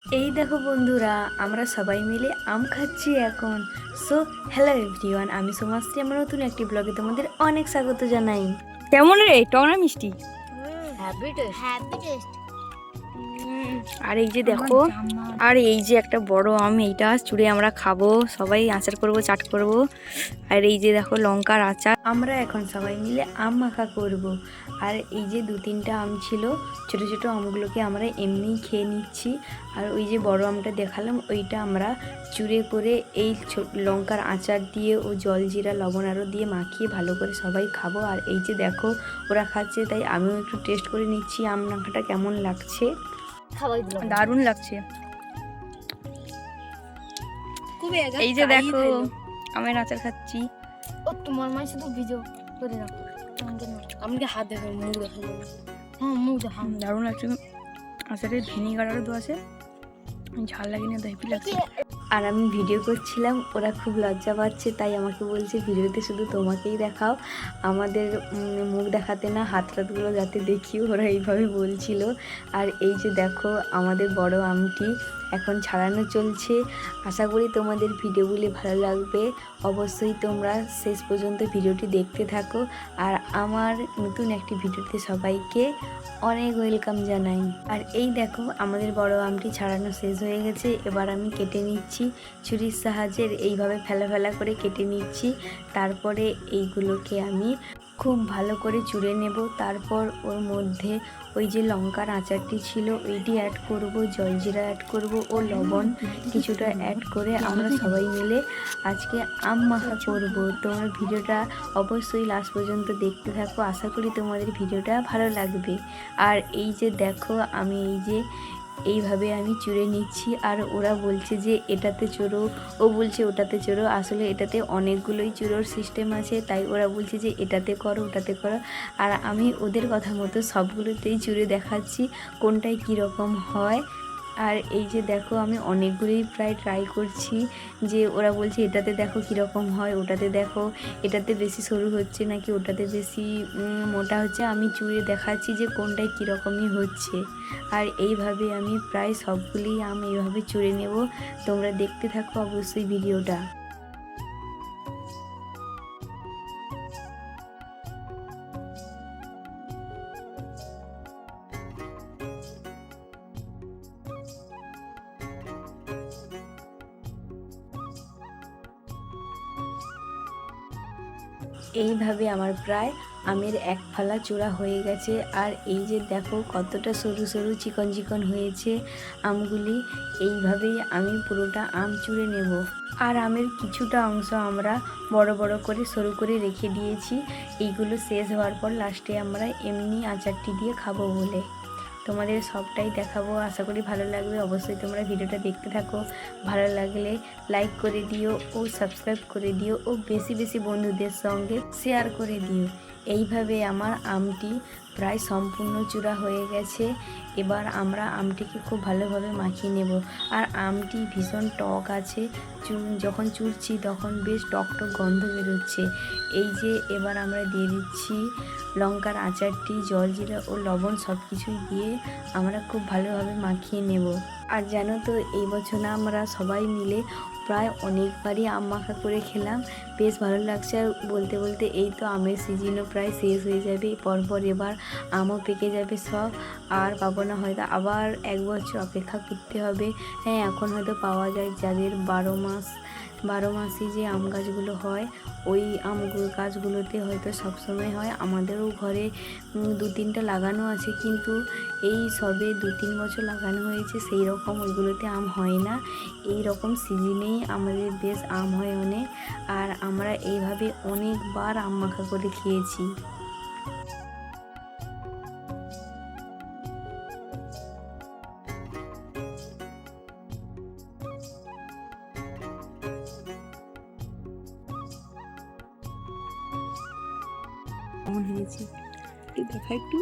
এই দেখো বন্ধুরা, আমরা সবাই মিলে আম খাচ্ছি এখন। সো হ্যালো এভরিওয়ান, আমি সোমাশ্রী। আমার নতুন একটি ব্লগে তোমাদের অনেক স্বাগত জানাই। কেমন রে, টক না মিষ্টি? Happy taste. আর এই যে দেখো, আর এই যে একটা বড় আম, এইটা চুড়ে আমরা খাবো, সবাই আচার করব, চাট করব। আর এই যে দেখো লঙ্কার আচার। আমরা এখন সবাই মিলে আম মাখা করব। আর এই যে দু তিনটা আম ছিল, ছোট ছোট আমগুলোকে আমরা এমনিই খেয়ে নিচ্ছি। আর ওই যে বড় আমটা দেখালাম, ওইটা আমরা চুড়ে করে এই লঙ্কার আচার দিয়ে ও জল জিরা লবণ আরও দিয়ে মাখিয়ে ভালো করে সবাই খাবো। আর এই যে দেখো ওরা খাচ্ছে, তাই আমিও একটু টেস্ট করে নিচ্ছি আম মাখাটা কেমন লাগছে। খাওয়াই দিলাম। দারুণ লাগছে। এই যে দেখো আমের আচার খাচ্ছি। ও তোমার মা শুধু ভিজো করে রাখো। আমাকে হাত দেখো, মুখ দেখো। হ্যাঁ, মুখ দেখো। দারুণ লাগছে। আচারের ভিনিগার আরও দেওয়া আছে, ঝাল লাগেনি, তো হেভি লাগছে। আর আমি ভিডিও করছিলাম, ওরা খুব লজ্জা পাচ্ছে, তাই আমাকে বলছে ভিডিওতে শুধু তোমাকেই দেখাও, আমাদের মুখ দেখাতে না, হাত টাতগুলো যাতে দেখিও, ওরা এইভাবে বলছিল। আর এই যে দেখো আমাদের বড় আমটি এখন ছাড়ানো চলছে। আশা করি তোমাদের ভিডিওগুলি ভালো লাগবে। অবশ্যই তোমরা শেষ পর্যন্ত ভিডিওটি দেখতে থাকো। আর আমার নতুন একটি ভিডিওতে সবাইকে অনেক ওয়েলকাম জানাই। আর এই দেখো আমাদের বড় আমটি ছাড়ানো শেষ হয়ে গেছে। এবার আমি কেটে নিচ্ছি ছুরির সাহায্যে, এইভাবে ফেলা ফেলা করে কেটে নিচ্ছি। তারপরে এইগুলোকে আমি খুব ভালো করে চুড়ে নেব। তারপর ওর মধ্যে ওই যে লঙ্কার আচারটি ছিল ওইটি অ্যাড করব, জলজিরা অ্যাড করব ও লবণ কিছুটা অ্যাড করে আমরা সবাই মিলে আজকে আম মাখা করব। তোমরা ভিডিওটা অবশ্যই লাস্ট পর্যন্ত দেখতে থাকো, আশা করি তোমাদের ভিডিওটা ভালো লাগবে। আর এই যে দেখো আমি এই যে এইভাবে আমি চুড়ে নিচ্ছি। আর ওরা বলছে যে এটাতে চড়ো, ও বলছে ওটাতে চড়ো। আসলে এটাতে অনেকগুলোই চুড়োর সিস্টেম আছে, তাই ওরা বলছে যে এটাতে করো, ওটাতে করো। আর আমি ওদের কথা মতো সবগুলোতেই চুড়ে দেখাচ্ছি কোনটায় কীরকম হয়। আর এই যে দেখো আমি অনেকগুলোই প্রায় ট্রাই করছি, যে ওরা বলছে এটাতে দেখো কীরকম হয়, ওটাতে দেখো এটাতে বেশি সরু হচ্ছে নাকি ওটাতে বেশি মোটা হচ্ছে। আমি চুড়ে দেখাচ্ছি যে কোনটায় কীরকমই হচ্ছে। আর এইভাবে আমি প্রায় সবগুলি আম এইভাবে চুড়ে নেব। তোমরা দেখতে থাকো অবশ্যই ভিডিওটা। এইভাবে আমার প্রায় আমের এক ফালা চূড়া হয়ে গেছে। আর এই যে দেখো কতটা সরু সরু চিকন চিকন হয়েছে আমগুলি। এইভাবেই আমি পুরোটা আম চুড়ে নেব। আর আমের কিছুটা অংশ আমরা বড় বড় করে সরু করে রেখে দিয়েছি, এইগুলো শেষ হওয়ার পর লাস্টে আমরা এমনি আচারটি দিয়ে খাবো বলে। তোমাদের সবটাই দেখাবো, আশা করি ভালো লাগবে। অবশ্যই তোমরা ভিডিওটা দেখতে থাকো। ভালো লাগলে লাইক করে দিও ও সাবস্ক্রাইব করে দিও ও বেশি বেশি বন্ধুদের সঙ্গে শেয়ার করে দিও। এইভাবে আমার আমটি প্রায় সম্পূর্ণ চূড়া হয়ে গেছে। এবার আমরা আমটিকে খুব ভালোভাবে মাখিয়ে নেব। আর আমটি ভীষণ টক আছে, যখন চুড়ছি তখন বেশ টক টক গন্ধ বেরোচ্ছে। এই যে এবার আমরা দিয়ে দিচ্ছি লঙ্কার আচারটি, জলজিরা ও লবণ সব কিছুই দিয়ে আমরা খুব ভালোভাবে মাখিয়ে নেব। আর জানো তো এই বছর আমরা সবাই মিলে প্রায় অনেকবারই আম মাখা করে খেলাম, বেশ ভালো লাগছে। আর বলতে বলতে এই তো আমের সিজনও প্রায় শেষ হয়ে যাবে, পরপর এবার আমও পেকে যাবে সব, আর পাবো না, হয়তো আবার এক বছর অপেক্ষা করতে হবে। হ্যাঁ, এখন হয়তো পাওয়া যায় যাদের 12 মাসই যে আম গাছগুলো হয়, ওই আম গাছগুলোতে হয়তো সবসময় হয়। আমাদেরও ঘরে 2-3টা লাগানো আছে, কিন্তু এই সবে 2-3 বছর লাগানো হয়েছে, সেই রকম ওইগুলোতে আম হয় না। এই রকম সিজনেই আমাদের বেশ আম হয় অনেক। আর আমরা এইভাবে অনেকবার আম মাখা করে খেয়েছি। কেমন হয়েছে একটু দেখা, একটু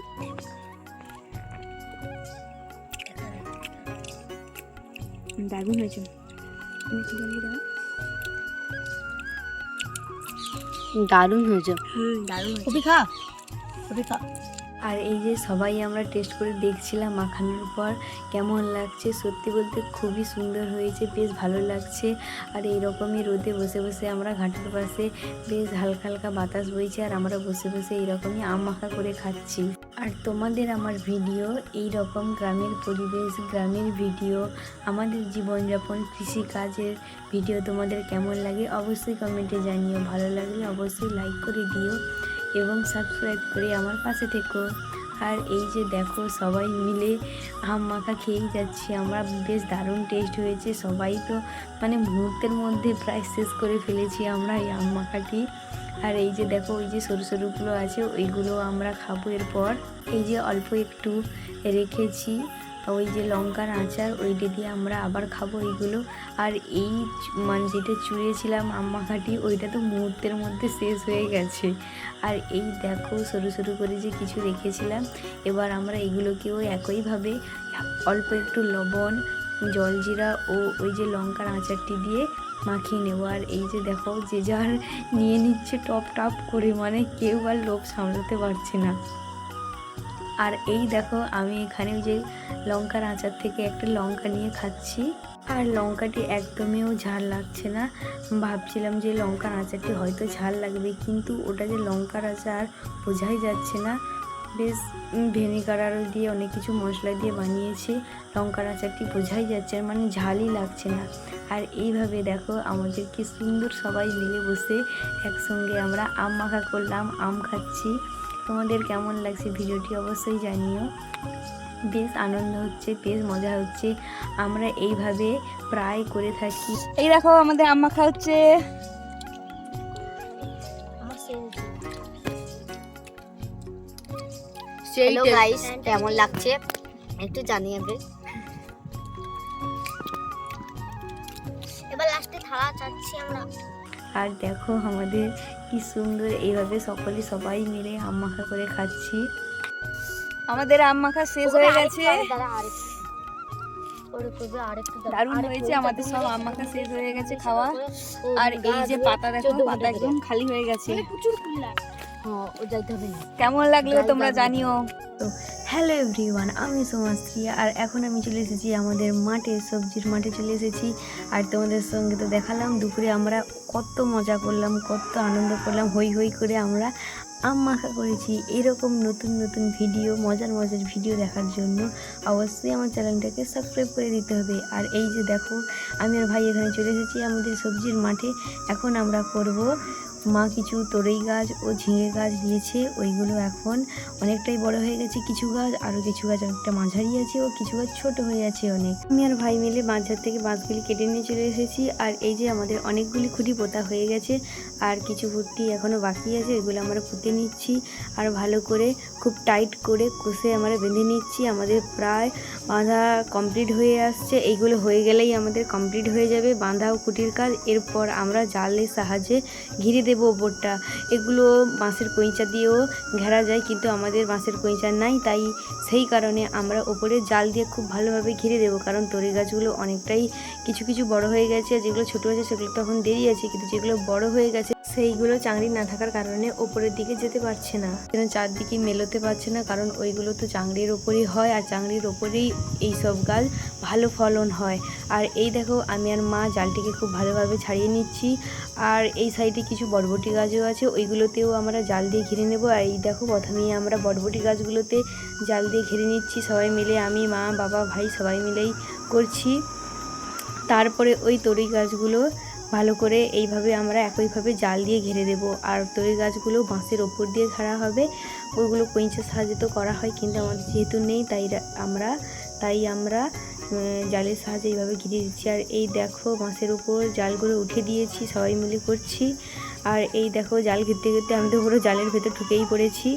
দারুণ হয়েছে। দারুণ হয়েছে। দারুণ কপি খা, কপি খা। আর এই যে সবাই আমরা টেস্ট করে দেখছিলাম মাখানোর পর কেমন লাগছে। সত্যি বলতে খুবই সুন্দর হয়েছে, বেশ ভালো লাগছে। আর এইরকমই রোদে বসে বসে আমরা ঘাটের পাশে বেশ হালকা হালকা বাতাস বইছে আর আমরা বসে বসে এইরকমই আম মাখা করে খাচ্ছি। আর তোমাদের আমার ভিডিও এই রকম গ্রামের পরিবেশ, গ্রামের ভিডিও, আমাদের জীবনযাপন, কৃষিকাজের ভিডিও তোমাদের কেমন লাগে অবশ্যই কমেন্টে জানিও। ভালো লাগলে অবশ্যই লাইক করে দিও এবং সাবস্ক্রাইব করে আমার পাশে থেকো। আর এই যে দেখো সবাই মিলে আম মাখা খেয়েই যাচ্ছি আমরা, বেশ দারুণ টেস্ট হয়েছে। সবাই তো মানে মুহূর্তের মধ্যে প্রায় শেষ করে ফেলেছি আমরা এই আম মাখাটি। আর এই যে দেখো ওই যে সরু সরুগুলো আছে ওইগুলো আমরা খাবো এরপর। এই যে অল্প একটু রেখেছি ওই যে লঙ্কার আচার, ওইটা দিয়ে আমরা আবার খাবো এইগুলো। আর এই মানে যেটা চুড়িয়েছিলাম আম মাখাটি ওইটা তো মুহূর্তের মধ্যে শেষ হয়ে গেছে। আর এই দেখো সরু সরু করে যে কিছু রেখেছিলাম, এবার আমরা এগুলোকেও একইভাবে অল্প একটু লবণ, জলজিরা ও ওই যে লঙ্কার আচারটি দিয়ে মাখিয়ে নেব। আর এই যে দেখো যে যার নিয়ে নিচ্ছে টপ টপ করে, মানে কেউ আর লোভ সামলাতে পারছে না। আর এই দেখো আমি এখানে ওই যে লঙ্কার আচার থেকে একটা লঙ্কা নিয়ে খাচ্ছি। আর লঙ্কাটি একদমইও ঝাল লাগছে না। ভাবছিলাম যে লঙ্কার আচারটি হয়তো ঝাল লাগবে, কিন্তু ওটা যে লঙ্কার আচার বোঝাই যাচ্ছে না। বেশ ভিনেগার আরও দিয়ে অনেক কিছু মশলা দিয়ে বানিয়েছে, লঙ্কার আচারটি বোঝাই যাচ্ছে মানে ঝালই লাগছে না। আর এইভাবে দেখো আমাদের কি সুন্দর সবাই মিলে বসে একসঙ্গে আমরা আম মাখা করলাম, আম খাচ্ছি। তোমাদের কেমন লাগছে ভিডিওটি অবশ্যই জানিও। বেশ আনন্দ হচ্ছে, বেশ মজা হচ্ছে, আমরা এইভাবে প্রায় করে থাকি। এই দেখো আমাদের আম মাখা হচ্ছে। হ্যালো গাইস, কেমন লাগছে একটু জানিয়ে। এবার লাস্টে থালা চাচ্ছি আমরা। আর দেখো আমাদের কি সুন্দর এইভাবে সকলে সবাই মিলে আম মাখা করে খাচ্ছি। আমাদের আম মাখা শেষ হয়ে গেছে, দারুণ হয়েছে। আমাদের সব আম মাখা শেষ হয়ে গেছে খাওয়া। আর এই যে পাতা দেখো, পাতা একদম খালি হয়ে গেছে। কেমন লাগলো তোমরা জানিও। তো হ্যালো এভরিওয়ান, আমি সোমাশ্রী। আর এখন আমি চলে এসেছি আমাদের মাঠে, সবজির মাঠে চলে এসেছি। আর তোমাদের সঙ্গে তো দেখালাম দুপুরে আমরা কত মজা করলাম, কত আনন্দ করলাম, হই হই করে আমরা আম মাখা করেছি। এরকম নতুন নতুন ভিডিও, মজার মজার ভিডিও দেখার জন্য অবশ্যই আমার চ্যানেলটাকে সাবস্ক্রাইব করে দিতে হবে। আর এই যে দেখো আমি আর ভাই এখানে চলে এসেছি আমাদের সবজির মাঠে। এখন আমরা করব, মা কিছু তরই গাছ ও ঝিঙে গাছ দিয়েছে, ওইগুলো এখন অনেকটাই বড় হয়ে গেছে। কিছু গাছ, আরও কিছু গাছ অনেকটা মাঝারি আছে ও কিছু গাছ ছোট হয়ে আছে অনেক। আমি আর ভাই মিলে বাঁশঝাড় থেকে বাঁশগুলি কেটে নিয়ে চলে এসেছি। আর এই যে আমাদের অনেকগুলি খুঁটি পোতা হয়ে গেছে, আর কিছু খুঁটি এখনও বাকি আছে, এগুলো আমরা পুঁতে নিচ্ছি। আর ভালো করে খুব টাইট করে কষে আমরা বেঁধে নিচ্ছি। আমাদের প্রায় বাঁধা কমপ্লিট হয়ে আসছে, এইগুলো হয়ে গেলেই আমাদের কমপ্লিট হয়ে যাবে বাঁধা ও খুঁটির কাজ। এরপর আমরা জালের সাহায্যে ঘিরে দেবো ওপরটা। এগুলো বাঁশের কইঁচা দিয়েও ঘেরা যায়, কিন্তু আমাদের বাঁশের কইঁচা নাই, তাই সেই কারণে আমরা ওপরে জাল দিয়ে খুব ভালোভাবে ঘিরে দেবো। কারণ তরি গাছগুলো অনেকটাই কিছু কিছু বড় হয়ে গেছে, যেগুলো ছোটো আছে সেগুলো তখন দেরি আছে, কিন্তু যেগুলো বড় হয়ে গেছে সেইগুলো চাংড়ি না থাকার কারণে ওপরের দিকে যেতে পারছে না, চারদিকে মেলোতে পারছে না। কারণ ওইগুলো তো চাংড়ির ওপরেই হয়, আর চাংড়ির ওপরেই এইসব গাছ ভালো ফলন হয়। আর এই দেখো আমি আর মা জালটিকে খুব ভালোভাবে ছাড়িয়ে নিচ্ছি। আর এই সাইডে কিছু বরবটি গাছও আছে, ওইগুলোতেও আমরা জাল দিয়ে ঘিরে নেব। আর এই দেখো প্রথমেই আমরা বরবটি গাছগুলোতে জাল দিয়ে ঘিরে নিচ্ছি সবাই মিলে, আমি, মা, বাবা, ভাই সবাই মিলেই করছি। তারপরে ওই তরই গাছগুলো ভালো করে এইভাবে আমরা একইভাবে জাল দিয়ে ঘিরে দেব। আর তরই গাছগুলো বাঁশের ওপর দিয়ে ঘেরা হবে, ওইগুলো কইঁচার সাহায্যে তো করা হয়, কিন্তু আমাদের যেহেতু নেই তাই আমরা জালের সাহায্যে এইভাবে ঘিরে দিচ্ছি। আর এই দেখো বাঁশের উপর জালগুলো উঠে দিয়েছি, সবাই মিলে করছি। আর এই দেখো জাল ঘিরতে ঘিরতে আমি তো পুরো জালের ভেতর ঢুকেই পড়েছি।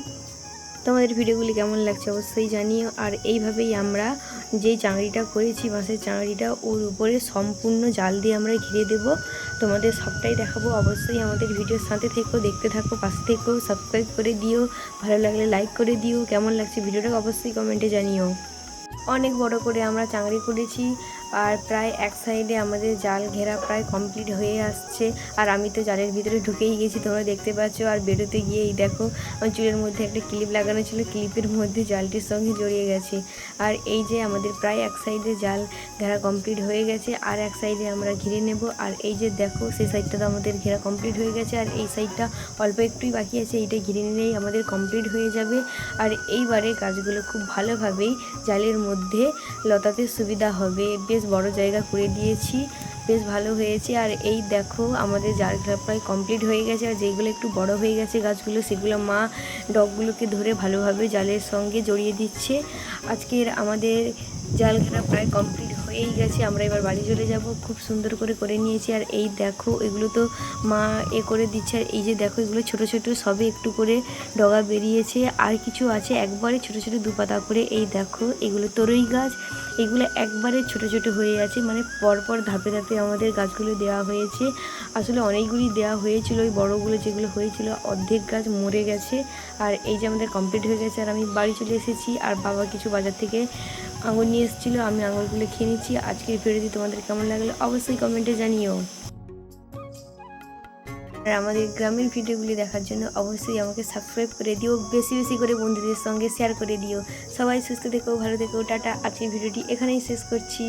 তোমাদের ভিডিওগুলি কেমন লাগছে অবশ্যই জানিও। আর এইভাবেই আমরা যেই চাংড়িটা করেছি বাঁশের চাংড়িটা, ওর উপরে সম্পূর্ণ জাল দিয়ে আমরা ঘিরে দেব। তোমাদের সবটাই দেখাবো, অবশ্যই আমাদের ভিডিওর সাথে থেকো, দেখতে থাকো, পাশে থেকো, সাবস্ক্রাইব করে দিও, ভালো লাগলে লাইক করে দিও। কেমন লাগছে ভিডিওটা অবশ্যই কমেন্টে জানিও। অনেক বড় করে আমরা চাংড়ি করেছি। আর প্রায় এক সাইডে আমাদের জাল ঘেরা প্রায় কমপ্লিট হয়ে আসছে। আর আমি তো জালের ভিতরে ঢুকেই গেছি, তোমরা দেখতে পাচ্ছ। আর বেরোতে গিয়ে এই দেখো আমার চুলের মধ্যে একটা ক্লিপ লাগানো ছিল, ক্লিপের মধ্যে জালটির সঙ্গে জড়িয়ে গেছে। আর এই যে আমাদের প্রায় এক সাইডে জাল ঘেরা কমপ্লিট হয়ে গেছে, আর এক সাইডে আমরা ঘিরে নেব। আর এই যে দেখো সেই সাইডটা তো আমাদের ঘেরা কমপ্লিট হয়ে গেছে, আর এই সাইডটা অল্প একটুই বাকি আছে, এইটা ঘিরে নিলেই আমাদের কমপ্লিট হয়ে যাবে। আর এইবারে গাছগুলো খুব ভালোভাবেই জালের মধ্যে লতাতে সুবিধা হবে। বেশ বড় জায়গা করে দিয়েছি, বেশ ভালো হয়েছে। আর এই দেখো আমাদের জাল ঘেরা প্রায় কমপ্লিট হয়ে গেছে। আর যেগুলো একটু বড় হয়ে গেছে গাছগুলো, সেগুলো মা ডগগুলোকে ধরে ভালোভাবে জালের সঙ্গে জড়িয়ে দিচ্ছে। আজকের আমাদের জাল ঘেরা প্রায় কমপ্লিট হয়েই গেছে, আমরা এবার বাড়ি চলে যাব। খুব সুন্দর করে নিয়েছি। আর এই দেখো এগুলো তো মা করে দিচ্ছে। আর এই যে দেখো এগুলো ছোট ছোট সবে একটু করে ডগা বেরিয়েছে, আর কিছু আছে একবারে ছোট ছোট দুপাতা করে। এই দেখো এগুলো তরই গাছ, এগুলো একবারে ছোট ছোট হয়ে আছে, মানে পরপর ধাপে ধাপে আমাদের গাছগুলো দেওয়া হয়েছে। আসলে অনেকগুলি দেওয়া হয়েছিল, ওই বড়গুলো যেগুলো হয়েছিল অর্ধেক গাছ মরে গেছে। আর এই যে আমাদের কমপ্লিট হয়ে গেছে, আর আমি বাড়ি চলে এসেছি। আর বাবা কিছু বাজার থেকে আঙুর নিয়ে এসেছিলো, আমি আঙুরগুলো খেয়ে নিচ্ছি। আজকের ভিডিওটি তোমাদের কেমন লাগলো অবশ্যই কমেন্টে জানিও। আর আমাদের গ্রামের ভিডিওগুলি দেখার জন্য অবশ্যই আমাকে সাবস্ক্রাইব করে দিও, বেশি বেশি করে বন্ধুদের সঙ্গে শেয়ার করে দিও। সবাই সুস্থ থেকো, ভালো থেকো, টাটা। আজকের ভিডিওটি এখানেই শেষ করছি।